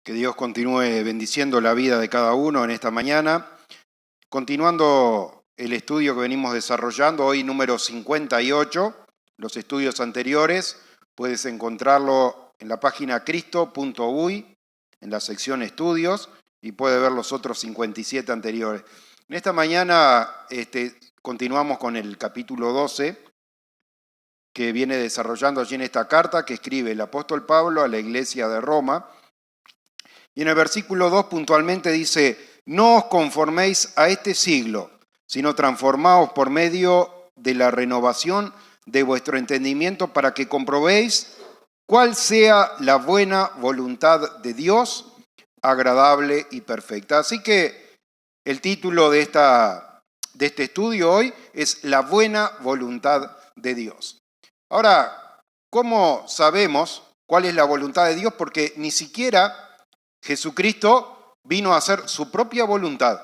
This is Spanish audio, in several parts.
Que Dios continúe bendiciendo la vida de cada uno en esta mañana. Continuando el estudio que venimos desarrollando, hoy número 58, los estudios anteriores, puedes encontrarlo en la página cristo.uy, en la sección estudios, y puedes ver los otros 57 anteriores. En esta mañana continuamos con el capítulo 12, que viene desarrollando allí en esta carta que escribe el apóstol Pablo a la iglesia de Roma. Y en el versículo 2 puntualmente dice: no os conforméis a este siglo, sino transformaos por medio de la renovación de vuestro entendimiento para que comprobéis cuál sea la buena voluntad de Dios, agradable y perfecta. Así que el título de este estudio hoy es La buena voluntad de Dios. Ahora, ¿cómo sabemos cuál es la voluntad de Dios? Porque ni siquiera Jesucristo vino a hacer su propia voluntad,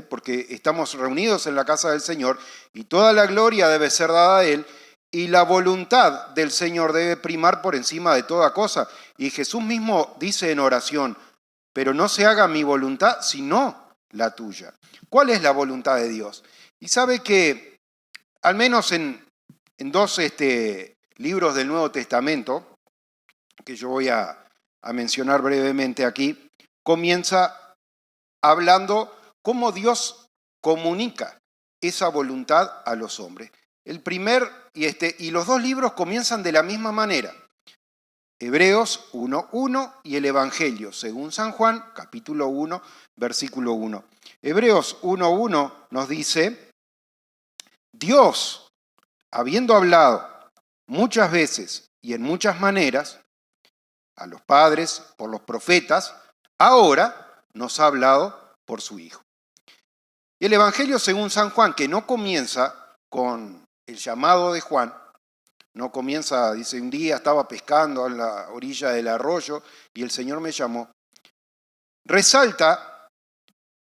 porque estamos reunidos en la casa del Señor y toda la gloria debe ser dada a Él y la voluntad del Señor debe primar por encima de toda cosa. Y Jesús mismo dice en oración: pero no se haga mi voluntad sino la tuya. ¿Cuál es la voluntad de Dios? Y sabe que al menos en dos libros del Nuevo Testamento, que yo voy a mencionar brevemente aquí, comienza hablando cómo Dios comunica esa voluntad a los hombres. El primer y los dos libros comienzan de la misma manera. Hebreos 1:1 y el Evangelio según San Juan, capítulo 1, versículo 1. Hebreos 1:1 nos dice: Dios, habiendo hablado muchas veces y en muchas maneras a los padres por los profetas, ahora nos ha hablado por su Hijo. Y el Evangelio según San Juan, que no comienza con el llamado de Juan, no comienza, dice, un día estaba pescando a la orilla del arroyo y el Señor me llamó, resalta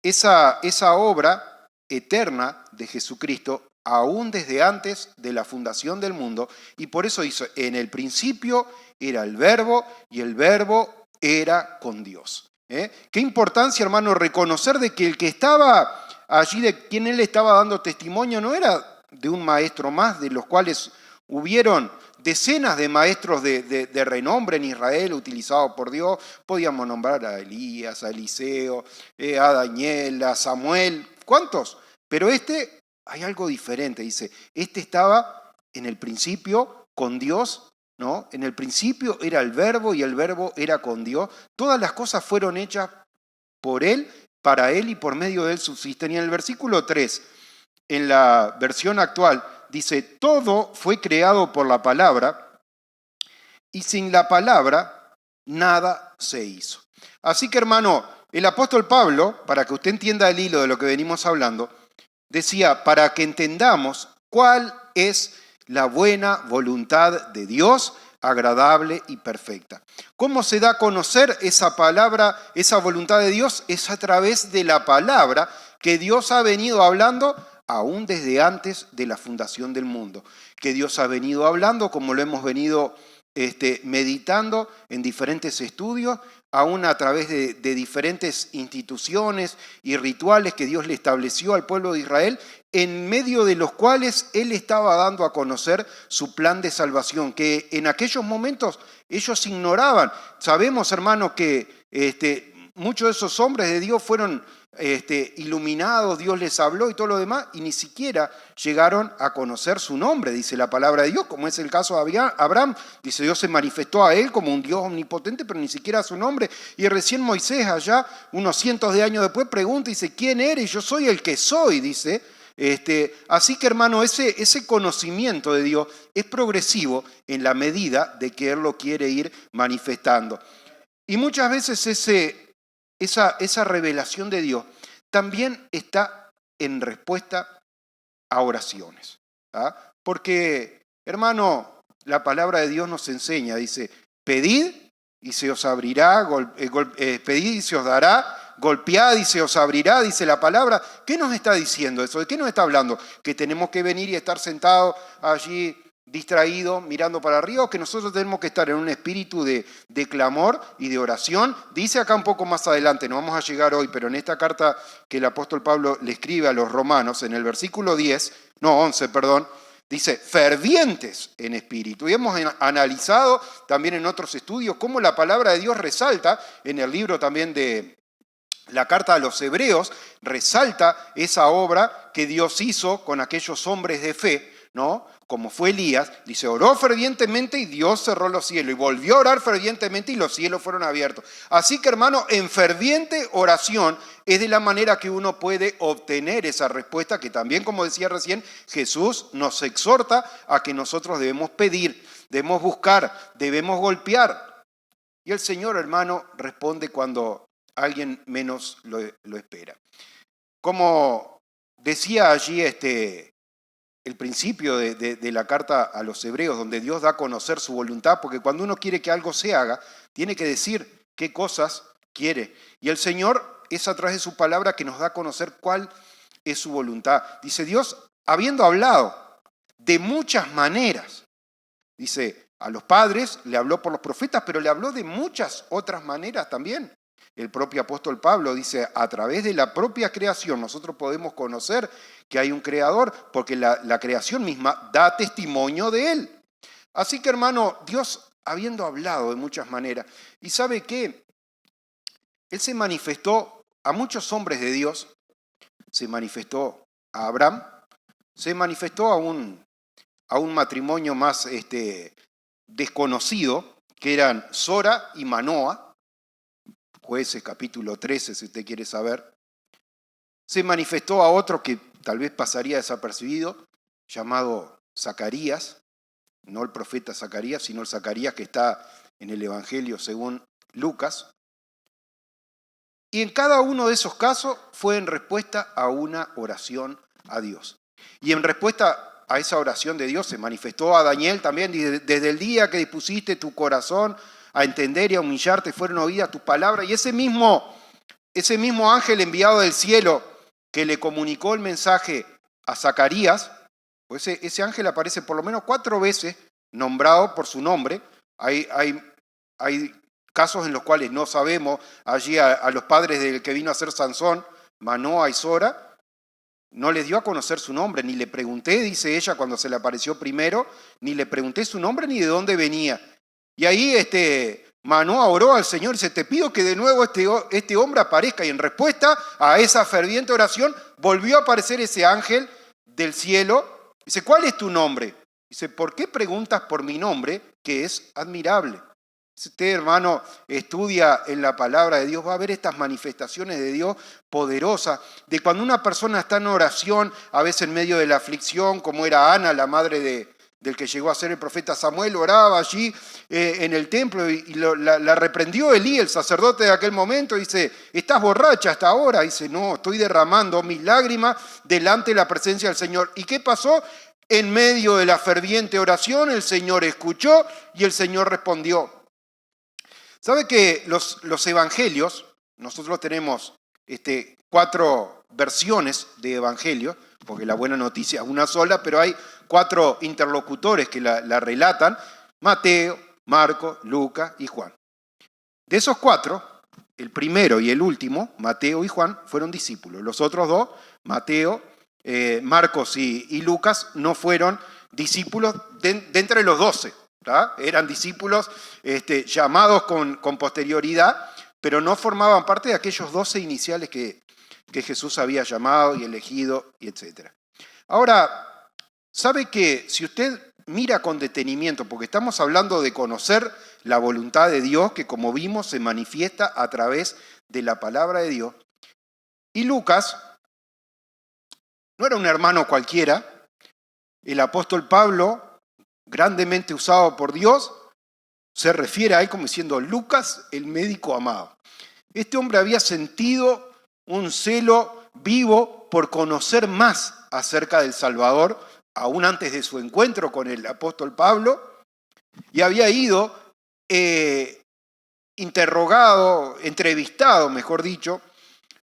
esa obra eterna de Jesucristo aún desde antes de la fundación del mundo, y por eso dice: en el principio era el Verbo y el Verbo era con Dios. Qué importancia, hermano, reconocer de que el que estaba allí, de quien él estaba dando testimonio, no era de un maestro más, de los cuales hubieron decenas de maestros de renombre en Israel utilizados por Dios. Podíamos nombrar a Elías, a Eliseo, a Daniel, a Samuel, ¿cuántos? Pero hay algo diferente, dice, estaba en el principio con Dios, ¿no? En el principio era el Verbo y el Verbo era con Dios. Todas las cosas fueron hechas por Él, para Él y por medio de Él subsisten. Y en el versículo 3, en la versión actual, dice: todo fue creado por la palabra y sin la palabra nada se hizo. Así que, hermano, el apóstol Pablo, para que usted entienda el hilo de lo que venimos hablando, decía: para que entendamos cuál es la buena voluntad de Dios, agradable y perfecta. ¿Cómo se da a conocer esa palabra, esa voluntad de Dios? Es a través de la palabra que Dios ha venido hablando aún desde antes de la fundación del mundo. Que Dios ha venido hablando, como lo hemos venido meditando en diferentes estudios, aún a través de diferentes instituciones y rituales que Dios le estableció al pueblo de Israel, en medio de los cuales Él estaba dando a conocer su plan de salvación, que en aquellos momentos ellos ignoraban. Sabemos, hermano, que muchos de esos hombres de Dios fueron iluminados, Dios les habló y todo lo demás, y ni siquiera llegaron a conocer su nombre, dice la palabra de Dios, como es el caso de Abraham. Dice: Dios se manifestó a él como un Dios omnipotente, pero ni siquiera su nombre. Y recién Moisés, allá unos cientos de años después, pregunta y dice: ¿quién eres? Yo soy el que soy, dice. Así que, hermano, ese conocimiento de Dios es progresivo en la medida de que Él lo quiere ir manifestando. Y muchas veces esa revelación de Dios también está en respuesta a oraciones. Porque, hermano, la palabra de Dios nos enseña, dice: pedid y se os abrirá, pedid y se os dará, golpead y se os abrirá, dice la palabra. ¿Qué nos está diciendo eso? ¿De qué nos está hablando? Que tenemos que venir y estar sentados allí distraído, mirando para arriba, o que nosotros tenemos que estar en un espíritu de clamor y de oración. Dice acá un poco más adelante, no vamos a llegar hoy, pero en esta carta que el apóstol Pablo le escribe a los romanos, en el versículo 11, dice, fervientes en espíritu. Y hemos analizado también en otros estudios cómo la palabra de Dios resalta, en el libro también de la carta a los hebreos, resalta esa obra que Dios hizo con aquellos hombres de fe, ¿no? Como fue Elías, dice, oró fervientemente y Dios cerró los cielos, y volvió a orar fervientemente y los cielos fueron abiertos. Así que, hermano, en ferviente oración es de la manera que uno puede obtener esa respuesta que también, como decía recién, Jesús nos exhorta a que nosotros debemos pedir, debemos buscar, debemos golpear. Y el Señor, hermano, responde cuando alguien menos lo espera. Como decía allí el principio de la carta a los hebreos, donde Dios da a conocer su voluntad, porque cuando uno quiere que algo se haga, tiene que decir qué cosas quiere. Y el Señor es a través de su palabra que nos da a conocer cuál es su voluntad. Dice Dios, habiendo hablado de muchas maneras, dice, a los padres le habló por los profetas, pero le habló de muchas otras maneras también. El propio apóstol Pablo dice, a través de la propia creación nosotros podemos conocer que hay un creador, porque la creación misma da testimonio de él. Así que, hermano, Dios habiendo hablado de muchas maneras, y ¿sabe qué? Él se manifestó a muchos hombres de Dios, se manifestó a Abraham, se manifestó a un matrimonio más desconocido, que eran Sora y Manoa, Jueces capítulo 13, si usted quiere saber. Se manifestó a otro que tal vez pasaría desapercibido, llamado Zacarías, no el profeta Zacarías, sino el Zacarías que está en el Evangelio según Lucas. Y en cada uno de esos casos fue en respuesta a una oración a Dios. Y en respuesta a esa oración de Dios se manifestó a Daniel también, desde el día que dispusiste tu corazón a entender y a humillarte, fueron oídas tus palabras. Y ese mismo ángel enviado del cielo que le comunicó el mensaje a Zacarías, pues ese ángel aparece por lo menos 4 veces nombrado por su nombre. Hay casos en los cuales no sabemos, allí a los padres del que vino a ser Sansón, Manoa y Sora, no les dio a conocer su nombre, ni le pregunté, dice ella cuando se le apareció primero, ni le pregunté su nombre ni de dónde venía. Y ahí Manoa oró al Señor y dice, te pido que de nuevo este hombre aparezca. Y en respuesta a esa ferviente oración volvió a aparecer ese ángel del cielo. Dice, ¿cuál es tu nombre? Dice, ¿por qué preguntas por mi nombre, que es admirable? Si usted, hermano, estudia en la palabra de Dios, va a ver estas manifestaciones de Dios poderosas, de cuando una persona está en oración, a veces en medio de la aflicción, como era Ana, la madre del que llegó a ser el profeta Samuel, oraba allí en el templo y la reprendió Elí, el sacerdote de aquel momento, y dice, ¿estás borracha hasta ahora? Y dice, no, estoy derramando mis lágrimas delante de la presencia del Señor. ¿Y qué pasó? En medio de la ferviente oración, el Señor escuchó y el Señor respondió. ¿Sabe que los evangelios, nosotros tenemos 4 versiones de evangelio, porque la buena noticia es una sola, pero hay 4 interlocutores que la relatan, Mateo, Marcos, Lucas y Juan. De esos 4, el primero y el último, Mateo y Juan, fueron discípulos. Los otros 2, Mateo, Marcos y Lucas, no fueron discípulos de entre los 12. ¿tá? Eran discípulos llamados con posterioridad, pero no formaban parte de aquellos 12 iniciales que Jesús había llamado y elegido, y etc. Ahora, ¿sabe que si usted mira con detenimiento, porque estamos hablando de conocer la voluntad de Dios, que como vimos se manifiesta a través de la palabra de Dios, y Lucas no era un hermano cualquiera, el apóstol Pablo, grandemente usado por Dios, se refiere a él como diciendo, Lucas, el médico amado. Este hombre había sentido un celo vivo por conocer más acerca del Salvador, aún antes de su encuentro con el apóstol Pablo, y había ido interrogado, entrevistado, mejor dicho,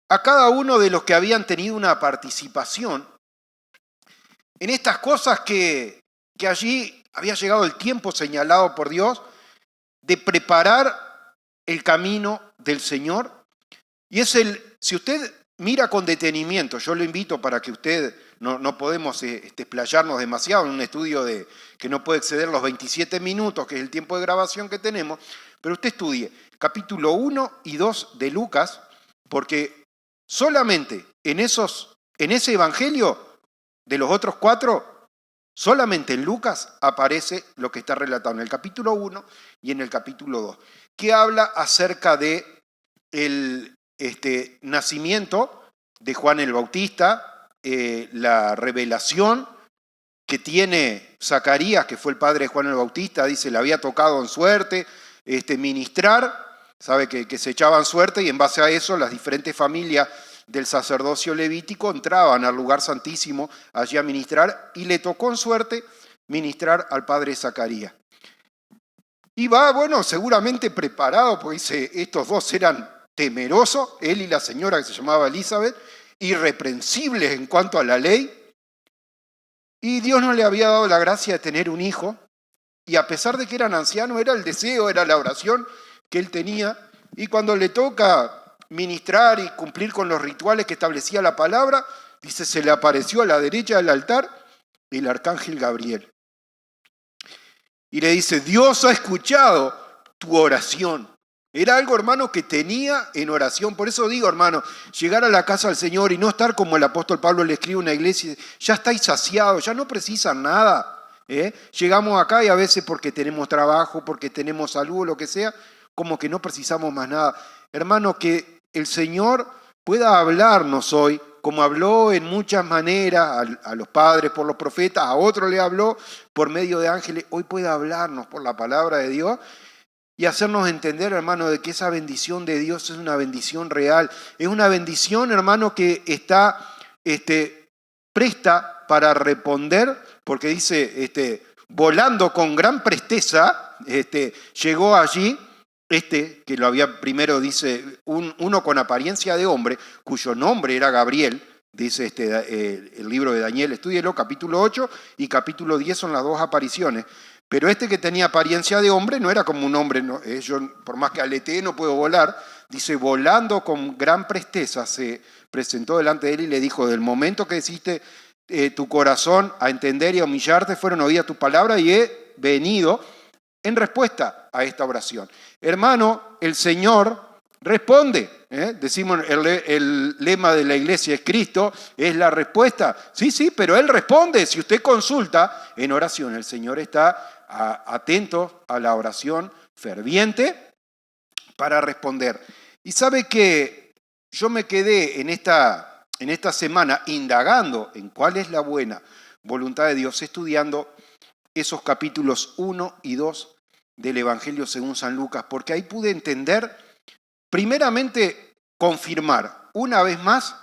a cada uno de los que habían tenido una participación en estas cosas que allí Había llegado el tiempo señalado por Dios de preparar el camino del Señor. Y si usted mira con detenimiento, yo lo invito para que usted, no podemos explayarnos demasiado en un estudio que no puede exceder los 27 minutos, que es el tiempo de grabación que tenemos, pero usted estudie capítulo 1 y 2 de Lucas, porque solamente en ese evangelio de los otros 4, solamente en Lucas aparece lo que está relatado en el capítulo 1 y en el capítulo 2, que habla acerca de el nacimiento de Juan el Bautista, la revelación que tiene Zacarías, que fue el padre de Juan el Bautista, dice, le había tocado en suerte ministrar, sabe que se echaban suerte y en base a eso las diferentes familias del sacerdocio levítico entraban al lugar santísimo allí a ministrar y le tocó en suerte ministrar al padre Zacarías. Y va, bueno, seguramente preparado, porque dice, estos dos eran temerosos, él y la señora que se llamaba Elizabeth, irreprensibles en cuanto a la ley, y Dios no le había dado la gracia de tener un hijo, y a pesar de que eran ancianos, era el deseo, era la oración que él tenía, y cuando le toca ministrar y cumplir con los rituales que establecía la palabra, dice, se le apareció a la derecha del altar el arcángel Gabriel. Y le dice, Dios ha escuchado tu oración. Era algo, hermano, que tenía en oración. Por eso digo, hermano, llegar a la casa del Señor y no estar como el apóstol Pablo le escribe a una iglesia, ya estáis saciados, ya no precisan nada. Llegamos acá y a veces porque tenemos trabajo, porque tenemos salud o lo que sea, como que no precisamos más nada. Hermano, que el Señor pueda hablarnos hoy, como habló en muchas maneras a los padres por los profetas, a otros le habló por medio de ángeles, hoy puede hablarnos por la palabra de Dios y hacernos entender, hermano, de que esa bendición de Dios es una bendición real. Es una bendición, hermano, que está presta para responder, porque dice, volando con gran presteza, llegó allí, que lo había primero, dice, uno con apariencia de hombre, cuyo nombre era Gabriel, dice el libro de Daniel, estúdielo, capítulo 8 y capítulo 10 son las dos apariciones. Pero que tenía apariencia de hombre no era como un hombre, no, yo por más que aleteé no puedo volar, dice, volando con gran presteza se presentó delante de él y le dijo, del momento que hiciste tu corazón a entender y a humillarte, fueron oídas tus palabras y he venido en respuesta a esta oración. Hermano, el Señor responde. Decimos, el lema de la iglesia es Cristo, es la respuesta. Sí, pero Él responde. Si usted consulta en oración, el Señor está atento a la oración ferviente para responder. Y sabe que yo me quedé en esta semana indagando en cuál es la buena voluntad de Dios, estudiando esos capítulos 1 y 2 del Evangelio según San Lucas, porque ahí pude entender, primeramente, confirmar una vez más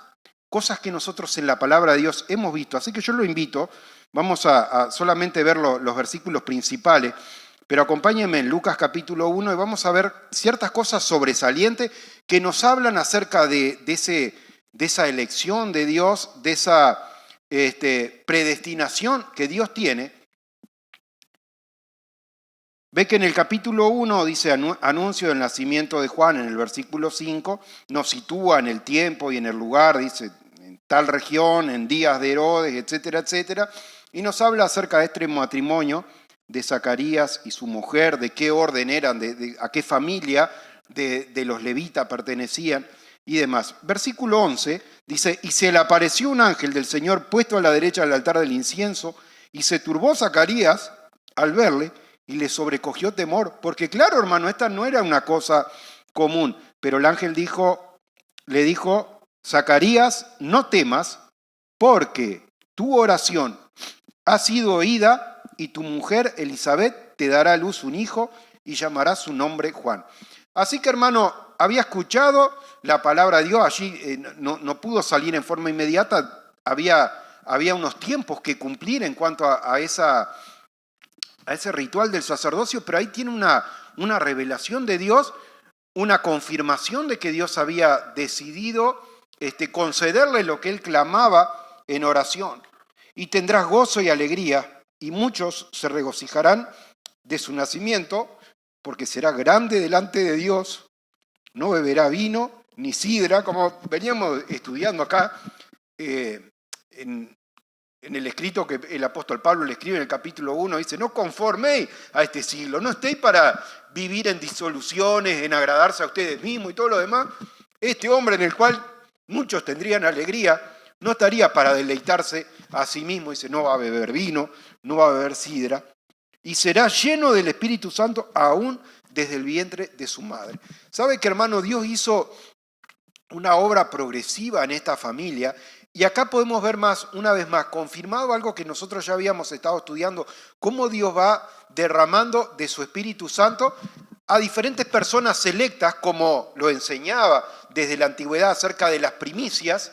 cosas que nosotros en la palabra de Dios hemos visto. Así que yo lo invito, vamos a solamente ver los versículos principales, pero acompáñenme en Lucas capítulo 1 y vamos a ver ciertas cosas sobresalientes que nos hablan acerca de esa elección de Dios, de esa predestinación que Dios tiene. Ve que en el capítulo 1 dice anuncio del nacimiento de Juan, en el versículo 5, nos sitúa en el tiempo y en el lugar, dice, en tal región, en días de Herodes, etcétera, etcétera, y nos habla acerca de este matrimonio de Zacarías y su mujer, de qué orden eran, a qué familia de los levitas pertenecían y demás. Versículo 11 dice, y se le apareció un ángel del Señor puesto a la derecha del altar del incienso, y se turbó Zacarías al verle, y le sobrecogió temor, porque claro, hermano, esta no era una cosa común, pero el ángel le dijo, Zacarías, no temas, porque tu oración ha sido oída, y tu mujer Elizabeth te dará a luz un hijo, y llamará su nombre Juan. Así que, hermano, había escuchado la palabra de Dios, allí no pudo salir en forma inmediata, había unos tiempos que cumplir en cuanto a ese ritual del sacerdocio, pero ahí tiene una revelación de Dios, una confirmación de que Dios había decidido concederle lo que él clamaba en oración. Y tendrás gozo y alegría, y muchos se regocijarán de su nacimiento, porque será grande delante de Dios, no beberá vino ni sidra, como veníamos estudiando acá, en el escrito que el apóstol Pablo le escribe en el capítulo 1, dice, no conforméis a este siglo, no estéis para vivir en disoluciones, en agradarse a ustedes mismos y todo lo demás. Este hombre en el cual muchos tendrían alegría, no estaría para deleitarse a sí mismo, dice, no va a beber vino, no va a beber sidra, y será lleno del Espíritu Santo aún desde el vientre de su madre. ¿Sabe que, hermano, Dios hizo una obra progresiva en esta familia? Y acá podemos ver una vez más, confirmado algo que nosotros ya habíamos estado estudiando, cómo Dios va derramando de su Espíritu Santo a diferentes personas selectas, como lo enseñaba desde la antigüedad acerca de las primicias,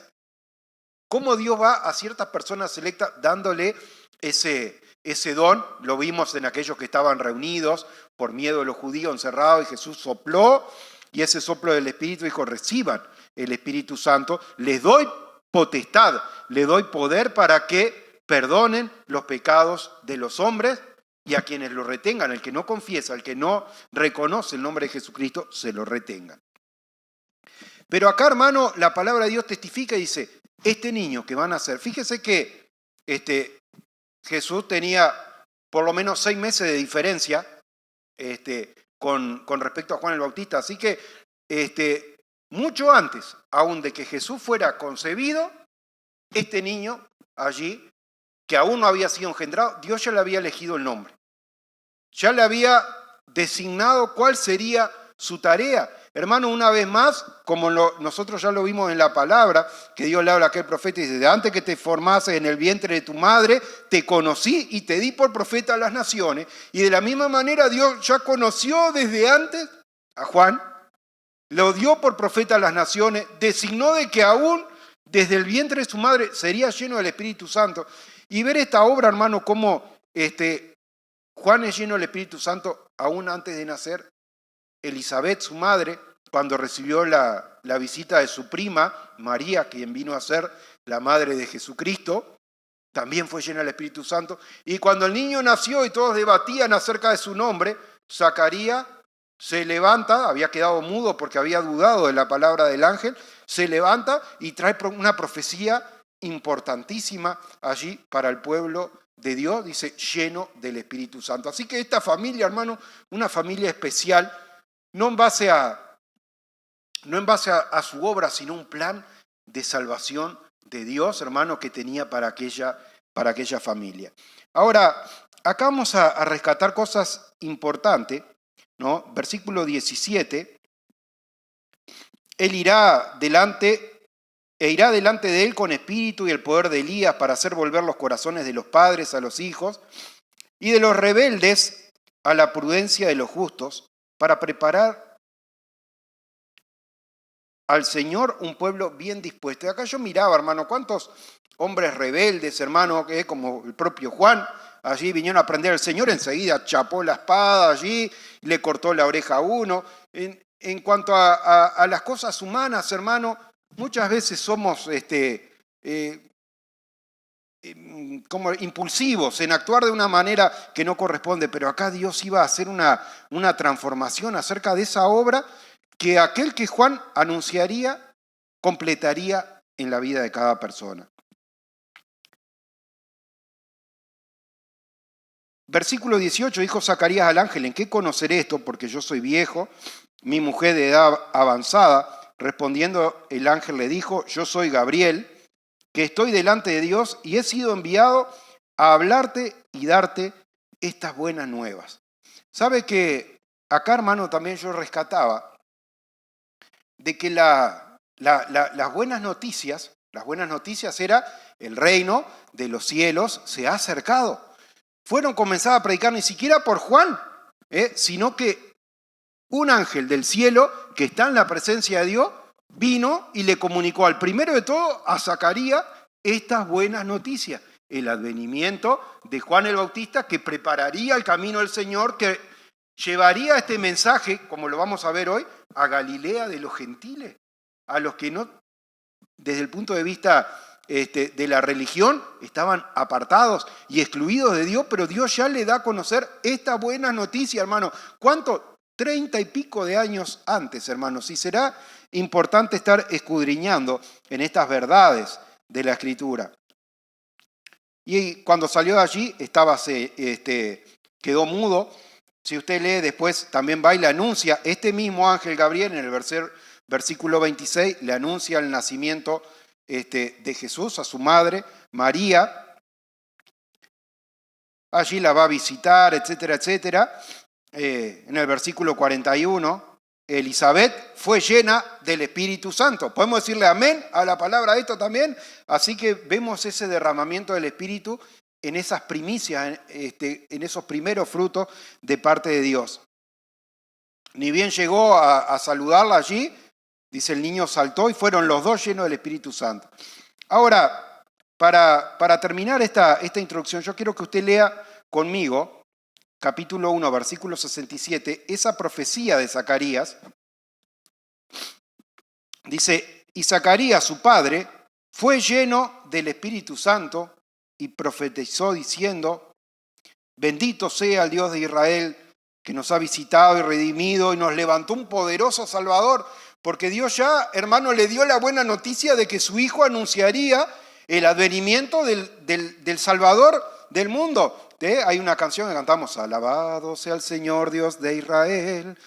cómo Dios va a ciertas personas selectas dándole ese don. Lo vimos en aquellos que estaban reunidos por miedo de los judíos encerrados, y Jesús sopló, y ese soplo del Espíritu dijo, reciban el Espíritu Santo, les doy potestad, le doy poder para que perdonen los pecados de los hombres, y a quienes lo retengan, el que no confiesa, el que no reconoce el nombre de Jesucristo, se lo retengan. Pero acá, hermano, la palabra de Dios testifica y dice, este niño que van a nacer, fíjese que Jesús tenía por lo menos 6 meses de diferencia con respecto a Juan el Bautista, así que mucho antes aún de que Jesús fuera concebido, este niño allí, que aún no había sido engendrado, Dios ya le había elegido el nombre. Ya le había designado cuál sería su tarea. Hermano, una vez más, como nosotros ya lo vimos en la palabra, que Dios le habla a aquel profeta y dice, de antes que te formases en el vientre de tu madre, te conocí y te di por profeta a las naciones. Y de la misma manera Dios ya conoció desde antes a Juan, lo dio por profeta a las naciones, designó de que aún desde el vientre de su madre sería lleno del Espíritu Santo. Y ver esta obra, hermano, cómo Juan es lleno del Espíritu Santo aún antes de nacer. Elizabeth, su madre, cuando recibió la visita de su prima, María, quien vino a ser la madre de Jesucristo, también fue llena del Espíritu Santo. Y cuando el niño nació y todos debatían acerca de su nombre, Zacarías se levanta, había quedado mudo porque había dudado de la palabra del ángel, se levanta y trae una profecía importantísima allí para el pueblo de Dios, dice, lleno del Espíritu Santo. Así que esta familia, hermano, una familia especial, no en base a su obra, sino un plan de salvación de Dios, hermano, que tenía para aquella familia. Ahora, acá vamos a rescatar cosas importantes, ¿no? Versículo 17, él irá delante de él con espíritu y el poder de Elías para hacer volver los corazones de los padres a los hijos y de los rebeldes a la prudencia de los justos, para preparar al Señor un pueblo bien dispuesto. Y acá yo miraba, hermano, cuántos hombres rebeldes, hermano, como el propio Juan, allí vinieron a aprender al Señor, enseguida chapó la espada allí, le cortó la oreja a uno. En cuanto a las cosas humanas, hermano, muchas veces somos como impulsivos en actuar de una manera que no corresponde, pero acá Dios iba a hacer una transformación acerca de esa obra que aquel que Juan anunciaría, completaría en la vida de cada persona. Versículo 18, dijo Zacarías al ángel, ¿en qué conoceré esto? Porque yo soy viejo, mi mujer de edad avanzada. Respondiendo el ángel le dijo, yo soy Gabriel, que estoy delante de Dios y he sido enviado a hablarte y darte estas buenas nuevas. ¿Sabe que acá, hermano, también yo rescataba de que las buenas noticias era el reino de los cielos se ha acercado? Fueron comenzadas a predicar ni siquiera por Juan, sino que un ángel del cielo que está en la presencia de Dios vino y le comunicó al primero de todo a Zacarías estas buenas noticias, el advenimiento de Juan el Bautista, que prepararía el camino del Señor, que llevaría este mensaje, como lo vamos a ver hoy, a Galilea de los gentiles, a los que no, desde el punto de vista de la religión, estaban apartados y excluidos de Dios, pero Dios ya le da a conocer esta buena noticia, hermano. ¿Cuánto? 30 y pico de años antes, hermanos. Y será importante estar escudriñando en estas verdades de la Escritura. Y cuando salió de allí, quedó mudo. Si usted lee después, también va y le anuncia, este mismo ángel Gabriel en el versículo 26, le anuncia el nacimiento de Jesús a su madre, María. Allí la va a visitar, etcétera, etcétera. En el versículo 41, Elizabeth fue llena del Espíritu Santo. ¿Podemos decirle amén a la palabra de esto también? Así que vemos ese derramamiento del Espíritu en esas primicias, en esos primeros frutos de parte de Dios. Ni bien llegó a saludarla allí, dice el niño saltó y fueron los dos llenos del Espíritu Santo. Ahora, para terminar esta introducción, yo quiero que usted lea conmigo, capítulo 1, versículo 67, esa profecía de Zacarías. Dice, y Zacarías, su padre, fue lleno del Espíritu Santo y profetizó diciendo, bendito sea el Dios de Israel, que nos ha visitado y redimido y nos levantó un poderoso Salvador, porque Dios ya, hermano, le dio la buena noticia de que su Hijo anunciaría el advenimiento del Salvador del mundo. Hay una canción que cantamos, alabado sea el Señor Dios de Israel,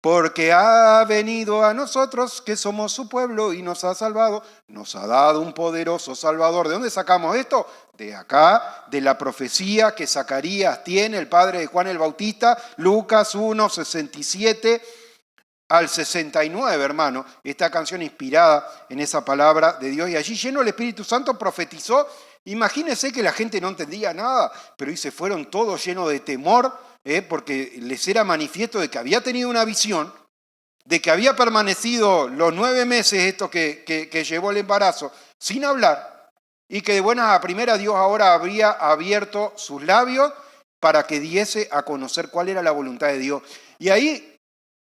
porque ha venido a nosotros que somos su pueblo y nos ha salvado, nos ha dado un poderoso Salvador. ¿De dónde sacamos esto? De acá, de la profecía que Zacarías tiene, el padre de Juan el Bautista, Lucas 1, 67 al 69, hermano. Esta canción inspirada en esa palabra de Dios. Y allí lleno el Espíritu Santo profetizó. Imagínense que la gente no entendía nada, pero se fueron todos llenos de temor, porque les era manifiesto de que había tenido una visión, de que había permanecido los 9 meses estos que llevó el embarazo sin hablar, y que de buena a primera Dios ahora habría abierto sus labios para que diese a conocer cuál era la voluntad de Dios. Y ahí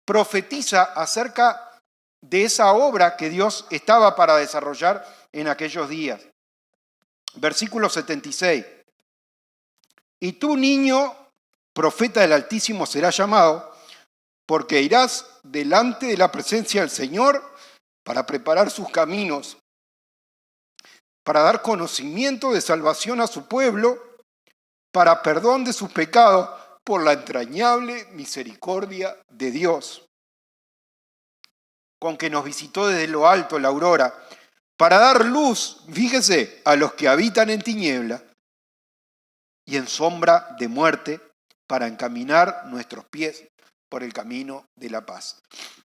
profetiza acerca de esa obra que Dios estaba para desarrollar en aquellos días. Versículo 76. Y tú, niño, profeta del Altísimo serás llamado, porque irás delante de la presencia del Señor para preparar sus caminos, para dar conocimiento de salvación a su pueblo, para perdón de sus pecados, por la entrañable misericordia de Dios, con que nos visitó desde lo alto la aurora, para dar luz, fíjese, a los que habitan en tiniebla y en sombra de muerte, para encaminar nuestros pies por el camino de la paz.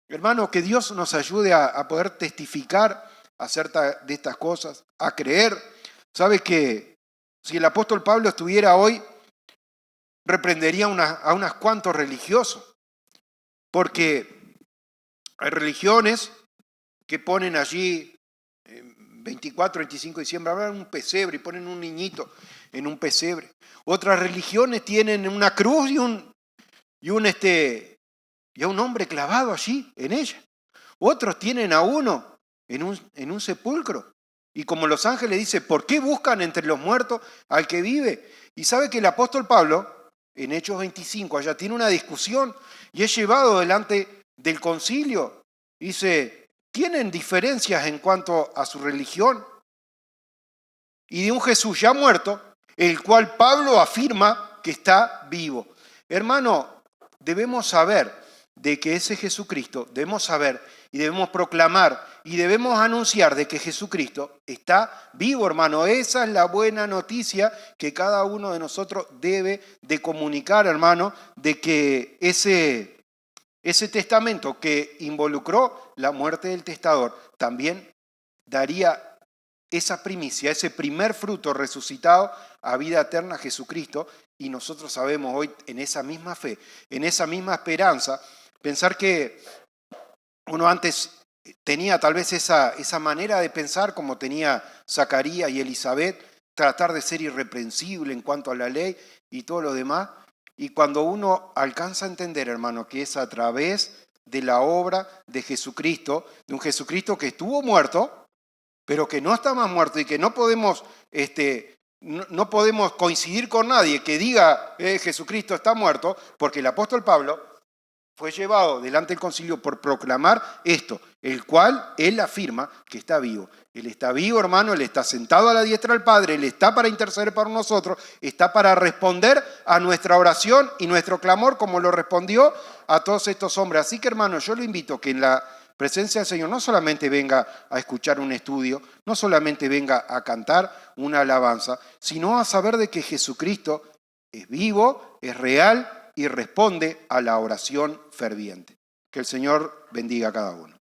Hermano, que Dios nos ayude a poder testificar acerca de estas cosas, a creer. ¿Sabe que si el apóstol Pablo estuviera hoy, reprendería a unos cuantos religiosos? Porque hay religiones que ponen allí 24, 25 de diciembre, habrá un pesebre y ponen un niñito en un pesebre. Otras religiones tienen una cruz y a un hombre clavado allí en ella. Otros tienen a uno en un sepulcro. Y como los ángeles dice, ¿por qué buscan entre los muertos al que vive? Y sabe que el apóstol Pablo, en Hechos 25, allá tiene una discusión y es llevado delante del concilio. Dice, ¿tienen diferencias en cuanto a su religión? Y de un Jesús ya muerto, el cual Pablo afirma que está vivo. Hermano, debemos saber de que ese Jesucristo, debemos saber y debemos proclamar y debemos anunciar de que Jesucristo está vivo, hermano. Esa es la buena noticia que cada uno de nosotros debe de comunicar, hermano, de que ese testamento que involucró la muerte del testador también daría esa primicia, ese primer fruto resucitado a vida eterna a Jesucristo. Y nosotros sabemos hoy en esa misma fe, en esa misma esperanza, pensar que uno antes tenía tal vez esa manera de pensar como tenía Zacarías y Elizabeth, tratar de ser irreprensible en cuanto a la ley y todo lo demás. Y cuando uno alcanza a entender, hermano, que es a través de la obra de Jesucristo, de un Jesucristo que estuvo muerto, pero que no está más muerto y que no podemos, no podemos coincidir con nadie que diga Jesucristo está muerto, porque el apóstol Pablo fue llevado delante del concilio por proclamar esto, el cual él afirma que está vivo. Él está vivo, hermano, él está sentado a la diestra del Padre, él está para interceder por nosotros, está para responder a nuestra oración y nuestro clamor como lo respondió a todos estos hombres. Así que, hermano, yo lo invito que en la presencia del Señor no solamente venga a escuchar un estudio, no solamente venga a cantar una alabanza, sino a saber de que Jesucristo es vivo, es real y responde a la oración ferviente. Que el Señor bendiga a cada uno.